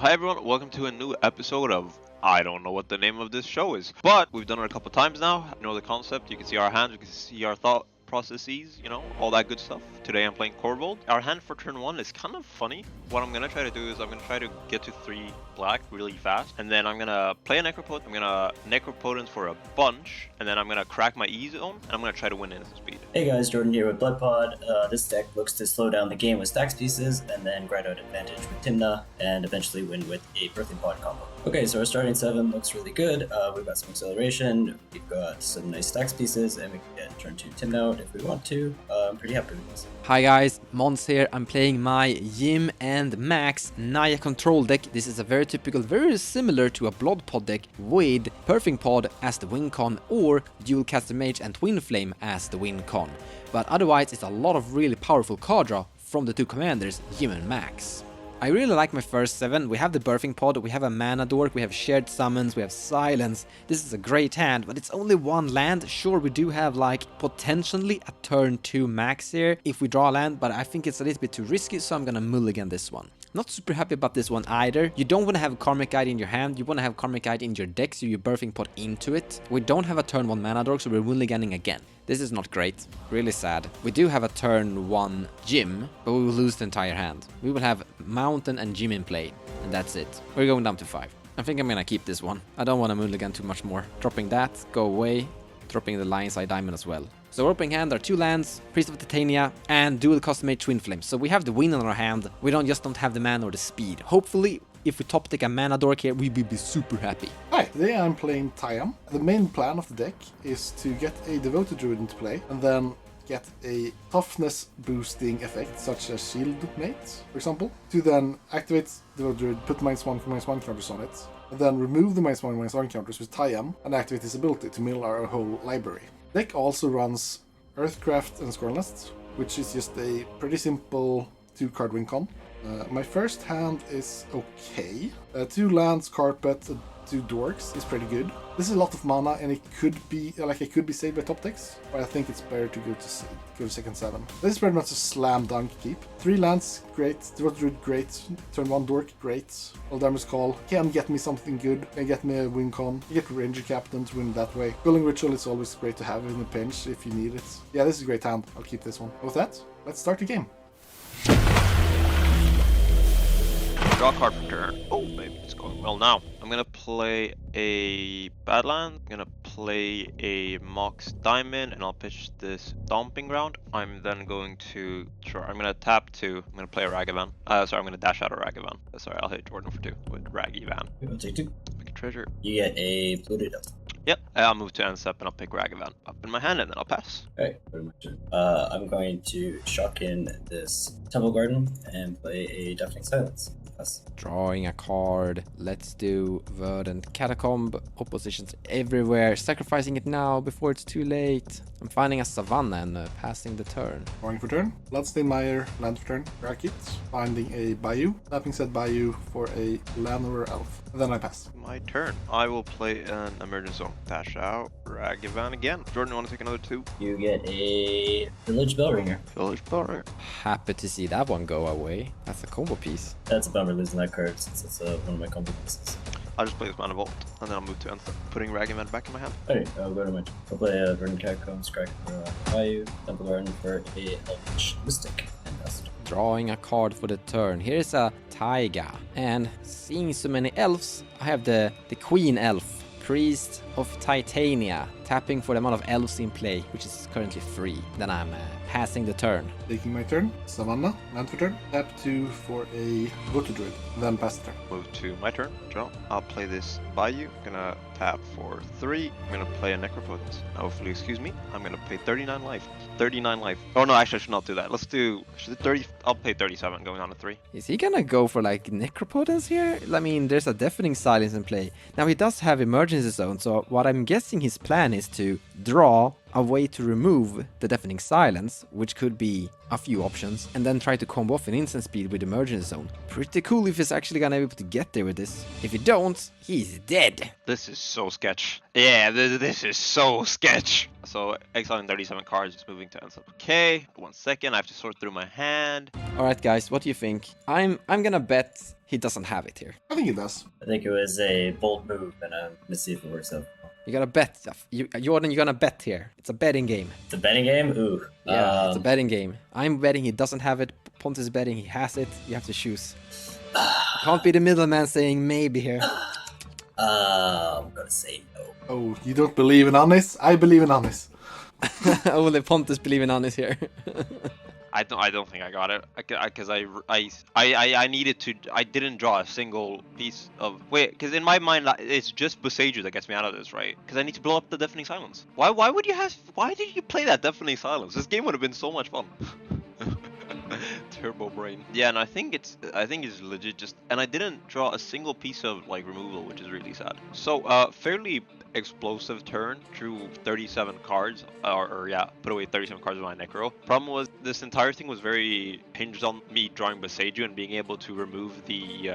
Hi everyone, welcome to a new episode of I don't know what the name of this show is, but we've done it a couple times now. You know the concept, you can see our hands, you can see our thought processes, you know, all that good stuff. Today I'm playing Korvold. Our hand for turn 1 is kind of funny. What I'm gonna try to do is I'm gonna try to get to 3 black really fast, and then I'm gonna play a Necropot. I'm gonna Necropotence for a bunch, and then I'm gonna crack my E zone, and I'm gonna try to win instant speed. Hey guys, Jordan here with Bloodpod. This deck looks to slow down the game with stacks pieces, and then grind out advantage with Tymna, and eventually win with a Birthing Pod combo. Okay, so our starting 7 looks really good. We've got some acceleration, we've got some nice stacks pieces, and we can get turn 2 Tymna out if we want to. I'm pretty happy with this. Hi guys, Mons here. I'm playing my Yim and Max Naya control deck. This is a very typical, very similar to a Bloodpod deck with Birthing Pod as the win con or Dual Caster Mage and Twin Flame as the win con. But otherwise it's a lot of really powerful card draw from the two commanders, Yim and Max. I really like my first 7. We have the Birthing Pod, we have a Mana Dork, we have Shared Summons, we have Silence. This is a great hand, but it's only one land. Sure, we do have like potentially a turn 2 Max here if we draw a land, but I think it's a little bit too risky, so I'm gonna mulligan this one. Not super happy about this one either. You don't want to have a Karmic Guide in your hand, you want to have Karmic Guide in your deck, so you Birthing Pod into it. We don't have a turn 1 Mana Dork, so we're mulliganing again. This is not great. Really sad. We do have a turn 1 Gym, but we will lose the entire hand. We will have Mountain and Gym in play, and that's it. We're going down to 5. I think I'm gonna keep this one. I don't want to mulligan too much more. Dropping that, go away. Dropping the Lionside Diamond as well. So opening hand are 2 lands, Priest of Titania, and Dual Custom Mage Twin Flame. So we have the win on our hand, we don't have the mana or the speed. Hopefully, if we top deck a Mana Dork here, we will be super happy. Hi, today I'm playing Tayam. The main plan of the deck is to get a Devoted Druid into play, and then get a toughness boosting effect, such as Shield Mate, for example, to then activate Devoted Druid, put -1/-1 counters on it, and then remove the -1/-1 counters with Tayam, and activate his ability to mill our whole library. Deck also runs Earthcraft and Scornest, which is just a pretty simple 2-card win con. My first hand is okay. 2 lands, carpet, 2 dorks is pretty good. This is a lot of mana, and it could be saved by top decks, but I think it's better to go to second 7. This is pretty much a slam dunk keep. 3 lands, great. Devoted Druid, great. Turn 1 dork, great. Eldamer's Call can get me something good. Can get me a win con. You get Ranger Captain to win that way. Building Ritual is always great to have in a pinch if you need it. Yeah, this is a great hand. I'll keep this one. With that, let's start the game. Draw card per turn. Oh, baby, it's going well now. I'm gonna play a Badland, I'm gonna play a Mox Diamond, and I'll pitch this Stomping Ground. I'm then going to, I'm gonna tap 2, I'm gonna play a Ragavan. I'm gonna dash out a Ragavan. Sorry, I'll hit Jordan for 2 with Ragavan. I'll take 2. Pick a treasure. You get a Bloated Elf. Yep, I'll move to end step and I'll pick Ragavan up in my hand and then I'll pass. Alright, pretty much it. I'm going to shock in this Temple Garden and play a Deafening Silence. Drawing a card. Let's do Verdant Catacomb. Oppositions everywhere. Sacrificing it now before it's too late. I'm finding a Savannah and passing the turn. Drawing for turn. Bloodstained Mire, land for turn. Racket. Finding a Bayou. Tapping said Bayou for a Llanowar Elf. And then I pass. My turn. I will play an Emergence Zone. Dash out. Ragavan again. Jordan, you want to take another 2? You get a Village Bellringer. Village Bellringer. Happy to see that one go away. That's a combo piece. That's a bummer losing that card since it's one of my combo pieces. I'll just play this Mana Vault, and then I'll move to end step, putting Ragavan back in my hand. Alright, I'll go to my turn. I'll play a Verdant Catacombs, Crack for Bayou, Temple Garden for a Elvish Mystic, and that's it. Drawing a card for the turn. Here's a Taiga. And seeing so many elves, I have the Queen Elf. Priest of Titania. Tapping for the amount of elves in play, which is currently free. Then I'm passing the turn. Taking my turn. Savannah, land for turn. Tap 2 for a Devoted Druid. Then pass the turn. Move to my turn. Draw. I'll play this Bayou. Gonna tap for 3. I'm gonna play a Necropotence. Hopefully, excuse me. I'm gonna pay 39 life. 39 life. Oh no, actually I should not do that. Let's do 30. I'll pay 37 going on to 3. Is he gonna go for like Necropotence here? I mean, there's a Deafening Silence in play. Now he does have Emergency Zone, so what I'm guessing his plan is to draw a way to remove the Deafening Silence, which could be a few options, and then try to combo off an instant speed with Emergency Zone. Pretty cool if he's actually gonna be able to get there with this. If he don't, he's dead. This is so sketch. Yeah, this is so sketch. So exiling 37 cards, just moving to end. Okay, 1 second, I have to sort through my hand. Alright guys, what do you think? I'm gonna bet he doesn't have it here. I think it does. I think it was a bold move, and let's see if it works out. You gotta bet stuff. Jordan, you're gonna bet here. It's a betting game. It's a betting game? Ooh. Yeah, it's a betting game. I'm betting he doesn't have it. Pontus is betting he has it. You have to choose. Can't be the middleman saying maybe here. I'm gonna say no. Oh, you don't believe in Anis? I believe in Anis. Only Pontus believe in Anis here. I don't think I got it because I needed to. I didn't draw a single piece of because in my mind it's just Boseiju that gets me out of this, right? Because I need to blow up the Deafening Silence. Why did you play that Deafening Silence? This game would have been so much fun. Turbo brain. Yeah, and I think it's legit just, and I didn't draw a single piece of like removal, which is really sad. So fairly explosive turn, drew 37 cards, or yeah, put away 37 cards with my Necro. Problem was this entire thing was very hinged on me drawing Boseiju and being able to remove the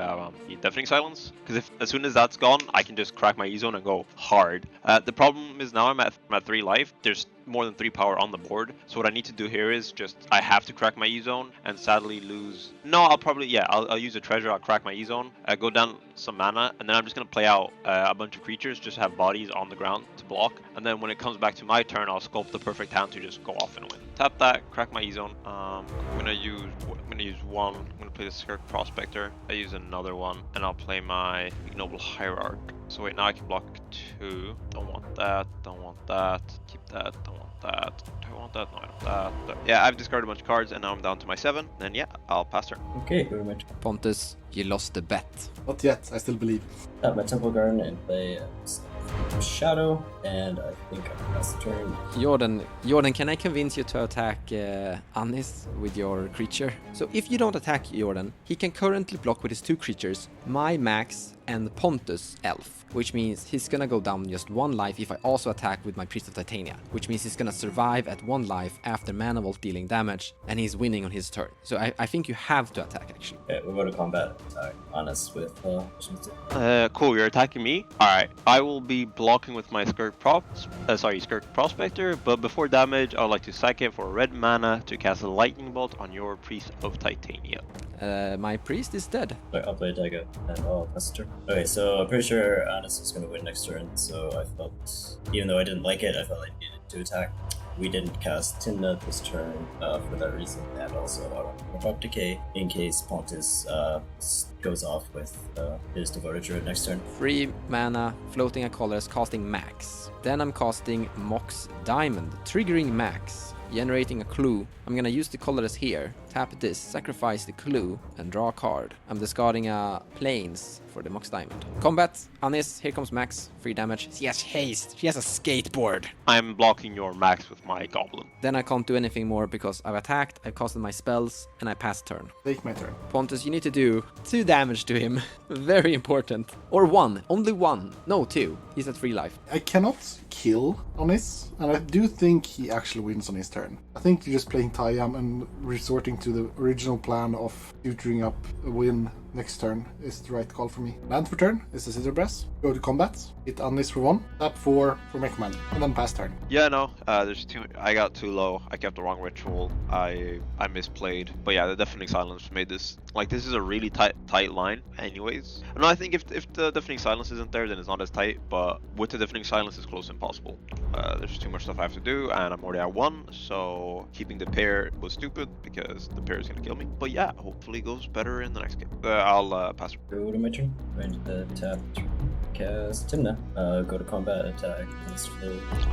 Deafening Silence, because if as soon as that's gone, I can just crack my E-Zone and go hard. The problem is now I'm at 3 life. There's more than 3 power on the board, so what I need to do here is just I have to crack my E-Zone and sadly lose. No, I'll use a treasure. I'll crack my E-Zone, go down some mana, and then I'm just gonna play out a bunch of creatures, just have bodies on the ground to block, and then when it comes back to my turn, I'll sculpt the perfect hand to just go off and win. Tap that, crack my E-Zone. I'm gonna use one. I'm gonna play the Skirk Prospector. I use another one, and I'll play my Ignoble Hierarch. So wait, now I can block 2. Don't want that. Don't want that. Keep that. Don't want that. Do I want that? No, I don't want that. Yeah, I've discarded a bunch of cards, and now I'm down to my 7. And yeah, I'll pass turn. Okay, very much. Pontus, you lost the bet. Not yet, I still believe. Tap my Temple Garden and play Shadow, and I think I pass the turn. Jordan, can I convince you to attack Anis with your creature? So if you don't attack Jordan, he can currently block with his 2 creatures, my Max and Pontus Elf, which means he's gonna go down just 1 life if I also attack with my Priest of Titania, which means he's gonna survive at 1 life after Mana Vault dealing damage, and he's winning on his turn. So I think you have to attack actually. Okay, we'll go to combat attack on us with Cool, you're attacking me? Alright, I will be blocking with my Skirk Prospector, but before damage, I would like to sack it for red mana to cast a Lightning Bolt on your Priest of Titania. My priest is dead. Right, I'll play Dagger, and I'll pass the turn. Okay, so I'm pretty sure Anis is going to win next turn, so I felt, even though I didn't like it, I felt I needed to attack. We didn't cast Tymna this turn for that reason, and also I want to drop Decay in case Pontus goes off with his Devoted Druid next turn. 3 mana, floating a colors, casting Max. Then I'm casting Mox Diamond, triggering Max, generating a clue. I'm gonna use the colors here, tap this, sacrifice the clue, and draw a card. I'm discarding a Plains for the Mox Diamond. Combat, Anis, here comes Max, 3 damage. She has haste, she has a skateboard. I'm blocking your Max with my Goblin. Then I can't do anything more because I've attacked, I've casted my spells, and I pass turn. Take my turn. Pontus, you need to do 2 damage to him. Very important. Or 1, only 1. No, 2. He's at 3 life. I cannot kill Anis, and I do think he actually wins on his turn. I think you're just playing Tayam and resorting to the original plan of tutoring up a win next turn is the right call for me. Land for turn is the Scissor Breath. Go to combat, hit Anis for 1, tap 4 for Mechman, and then pass turn. Yeah, no, there's too. I got too low. I kept the wrong ritual. I misplayed. But yeah, the Deafening Silence made this like this is a really tight line. Anyways, no, I think if the Deafening Silence isn't there, then it's not as tight. But with the Deafening Silence, it's close to impossible. There's too much stuff I have to do, and I'm already at 1. So keeping the pair was stupid because the pair is gonna kill me. But yeah, hopefully it goes better in the next game. I'll pass. Go to my turn. Going to tap, cast Tymna. Go to combat, attack.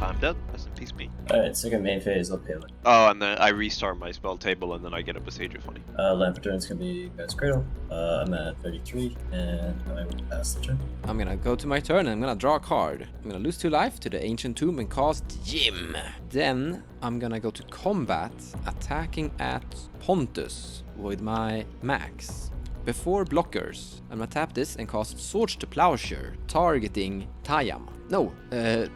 I'm dead. Rest in peace, me. Alright, second main phase, I'll pay it. Oh, and then I restart my spell table, and then I get a Boseiju funny. Land for turn is going to be Guy's Cradle. I'm at 33, and I will pass the turn. I'm gonna go to my turn and I'm gonna draw a card. I'm gonna lose 2 life to the Ancient Tomb and cast Jim. Then I'm gonna go to combat, attacking at Pontus with my Max. before blockers, I'm gonna tap this and cast Swords to Plowshare, targeting Tayam. No,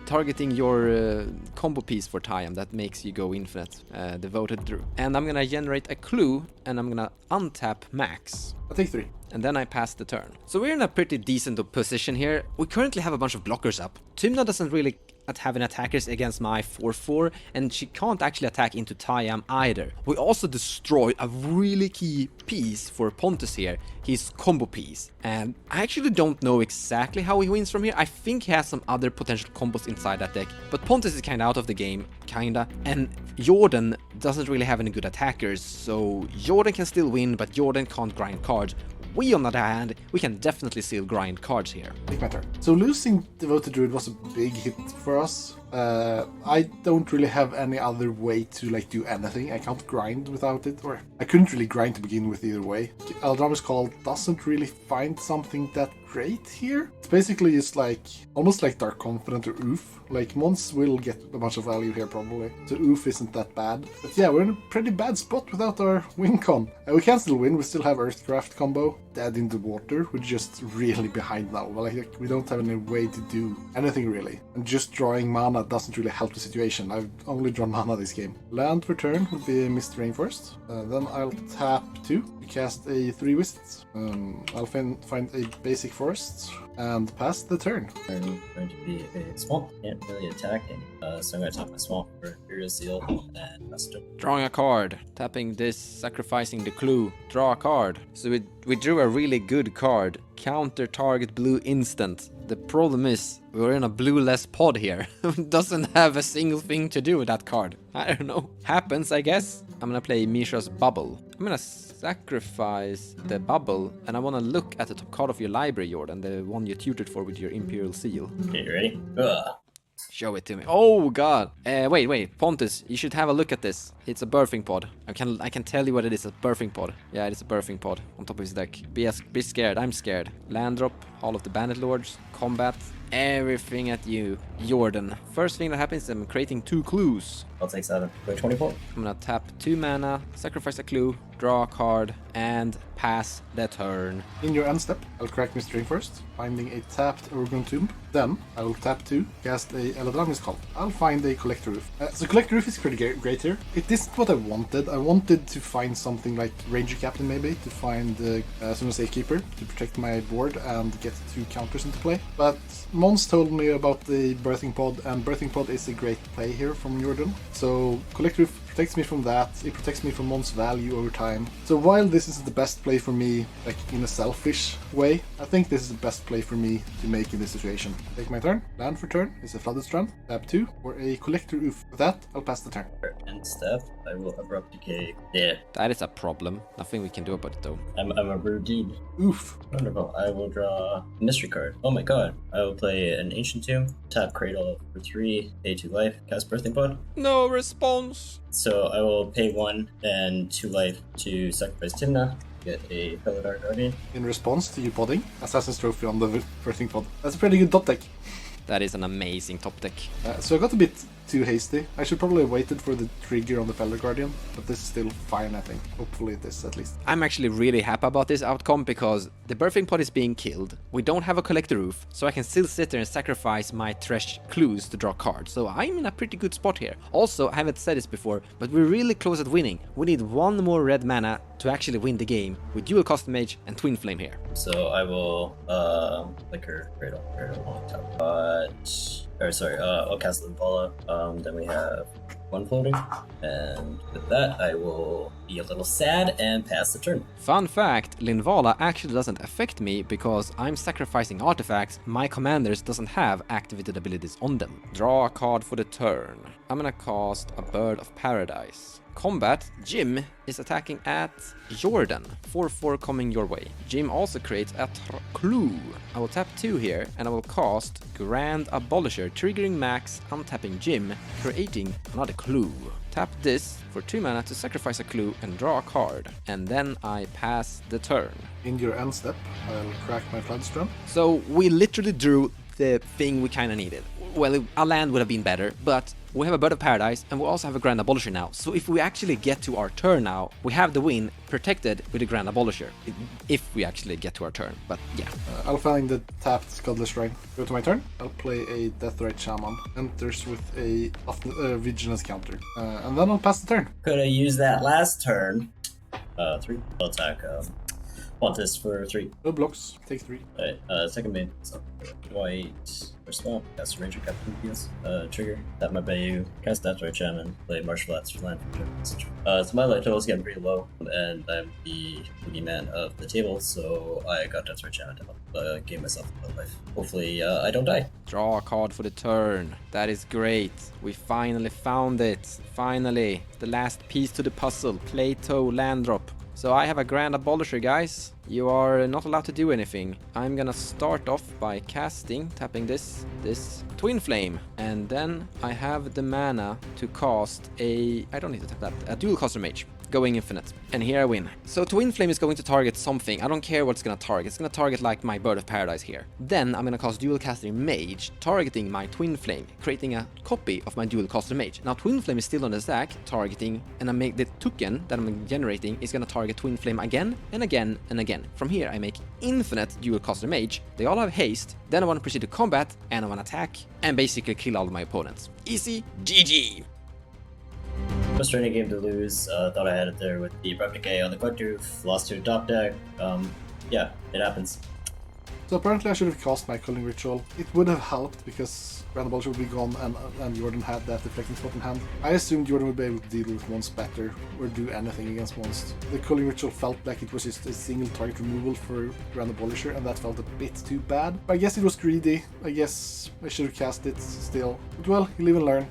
targeting your combo piece for Tayam that makes you go infinite, devoted through. And I'm gonna generate a clue, and I'm gonna untap Max. I'll take 3. And then I pass the turn. So we're in a pretty decent position here. We currently have a bunch of blockers up. Tymna doesn't really have any attackers against my 4/4, and she can't actually attack into Tayam either. We also destroyed a really key piece for Pontus here, his combo piece. And I actually don't know exactly how he wins from here. I think he has some other potential combos inside that deck, but Pontus is kinda out of the game, kinda. And Jordan doesn't really have any good attackers, so Jordan can still win, but Jordan can't grind cards. We, on the other hand, we can definitely still grind cards here. Take my turn. So losing Devoted Druid was a big hit for us. I don't really have any other way to like do anything. I can't grind without it, or I couldn't really grind to begin with either way. Eldrama's Call doesn't really find something that great here. It's basically just like almost like Dark Confidant or Oof. Like Mons will get a bunch of value here probably, so Oof isn't that bad. But yeah, we're in a pretty bad spot without our win con. We can still win. We still have Earthcraft combo, Dead in the Water. We're just really behind now. Like we don't have any way to do anything really, and just drawing mana doesn't really help the situation. I've only drawn mana this game. Land for turn would be Mist Rainforest. Then I'll tap 2 to cast a 3 Wizards. I'll find a basic forest and pass the turn. I'm going to be a swamp. Can't really attack him. So I'm going to tap my swamp for Imperial Seal and pass it. Drawing a card, tapping this, sacrificing the clue, draw a card. So we drew a really good card. Counter target blue instant. The problem is, we're in a blue-less pod here. Doesn't have a single thing to do with that card. I don't know. Happens, I guess. I'm gonna play Mishra's Bubble. I'm gonna sacrifice the bubble, and I wanna look at the top card of your library, Jordan, the one you tutored for with your Imperial Seal. Okay, you ready? Ugh. Show it to me. Oh god. Wait, Pontus, you should have a look at this. It's a birthing pod. I can tell you what it is, a birthing pod. Yeah, it is a birthing pod on top of his deck. Be scared, I'm scared. Land drop, all of the Bandit Lords, combat, everything at you. Jordan. First thing that happens is I'm creating 2 clues. I'll take 7. Go 24. I'm gonna tap 2 mana, sacrifice a clue, draw a card, and pass the turn. In your end step, I'll crack Mist Rainforest, finding a tapped Urgon Tomb. Then I'll tap 2, cast a Eldrama's Call. I'll find a Collector Roof. So Collector Roof is pretty great here. It isn't what I wanted. I wanted to find something like Ranger Captain maybe, to find Summon Safekeeper to protect my board and get 2 counters into play. But Mons told me about the Birthing Pod, and Birthing Pod is a great play here from Jordan. So Collector Roof protects me from that, it protects me from Mons' value over time. So while this is the best play for me, like in a selfish way, I think this is the best play for me to make in this situation. Take my turn, land for turn is a Flooded Strand, tap 2, or a Collector Roof. With that, I'll pass the turn. And step, I will Abrupt Decay. Yeah, That is a problem. Nothing we can do about it though. I'm a Rudeed. Oof. Wonderful. I will draw a mystery card. Oh my god. I will play an Ancient Tomb, tap Cradle for 3, pay 2 life, cast Birthing Pod. No response. So I will pay 1 and 2 life to sacrifice Tymna, get a Felidar Guardian. In response to you podding, Assassin's Trophy on the Birthing Pod. That's a pretty good top deck. That is an amazing top deck. So I got a bit too hasty. I should probably have waited for the trigger on the Felidar Guardian, but this is still fine, I think. Hopefully it is, at least. I'm actually really happy about this outcome because the birthing pod is being killed. We don't have a Collector Roof, so I can still sit there and sacrifice my trash clues to draw cards. So I'm in a pretty good spot here. Also, I haven't said this before, but we're really close at winning. We need 1 more red mana to actually win the game with Dual Cost Mage and Twin Flame here. So I will Flicker Cradle on top. I'll cast Limpala. Then we have 1 floating, and with that I will be a little sad and pass the turn. Fun fact, Linvala actually doesn't affect me because I'm sacrificing artifacts. My commanders doesn't have activated abilities on them. Draw a card for the turn. I'm gonna cast a Bird of Paradise. Combat, Jim is attacking at Jordan. 4/4 coming your way. Jim also creates a clue. I will tap 2 here and I will cast Grand Abolisher, triggering Max, untapping Jim, creating another clue. Tap this for 2 mana to sacrifice a clue and draw a card. And then I pass the turn. In your end step, I'll crack my Floodstrand. So we literally drew the thing we kinda needed. well, a land would have been better, but we have a Bird of Paradise and we also have a Grand Abolisher now. So if we actually get to our turn now, we have the win protected with a Grand Abolisher. If we actually get to our turn, but yeah. I'll find the tapped Godless Shrine. Go to my turn. I'll play a Deathrite Shaman. Enters with a Vigilance counter. And then I'll pass the turn. Could have used that last turn. 3. I'll attack pontus for 3. No blocks. Take 3. Alright, second main. So, white. First spell. Cast Ranger Captain PS. Trigger. Tap my Bayou. Cast Deathrite Shaman. Play Martial Arts for land. So my life total is getting pretty low, and I'm the boogeyman of the table, so I got Deathrite Shaman to gain myself a life. Hopefully, I don't die. Draw a card for the turn. That is great. We finally found it. Finally. The last piece to the puzzle. Plato land drop. So I have a Grand Abolisher, guys. You are not allowed to do anything. I'm gonna start off by casting, tapping this Twin Flame. And then I have the mana to cast I don't need to tap that, a Dual Caster Mage. Going infinite. And here I win. So Twin Flame is going to target something. I don't care what it's gonna target. It's gonna target like my Bird of Paradise here. Then I'm gonna cast Dual Caster Mage, targeting my Twin Flame, creating a copy of my Dual Caster Mage. Now Twin Flame is still on the stack, targeting, and I make the token that I'm generating is gonna target Twin Flame again and again and again. From here I make infinite Dual Caster Mage. They all have haste. Then I wanna proceed to combat, and I wanna attack, and basically kill all of my opponents. Easy GG! Frustrating game to lose. Thought I had it there with the Abrupt Decay on the collector. Lost to top deck. Yeah, it happens. So apparently I should have cast my Culling Ritual. It would have helped because Grand Abolisher would be gone and Jordan had that deflecting spot in hand. I assumed Jordan would be able to deal with Mons better or do anything against Mons. The Culling Ritual felt like it was just a single target removal for Grand Abolisher, and that felt a bit too bad. I guess it was greedy. I guess I should have cast it still. But well, you live and learn.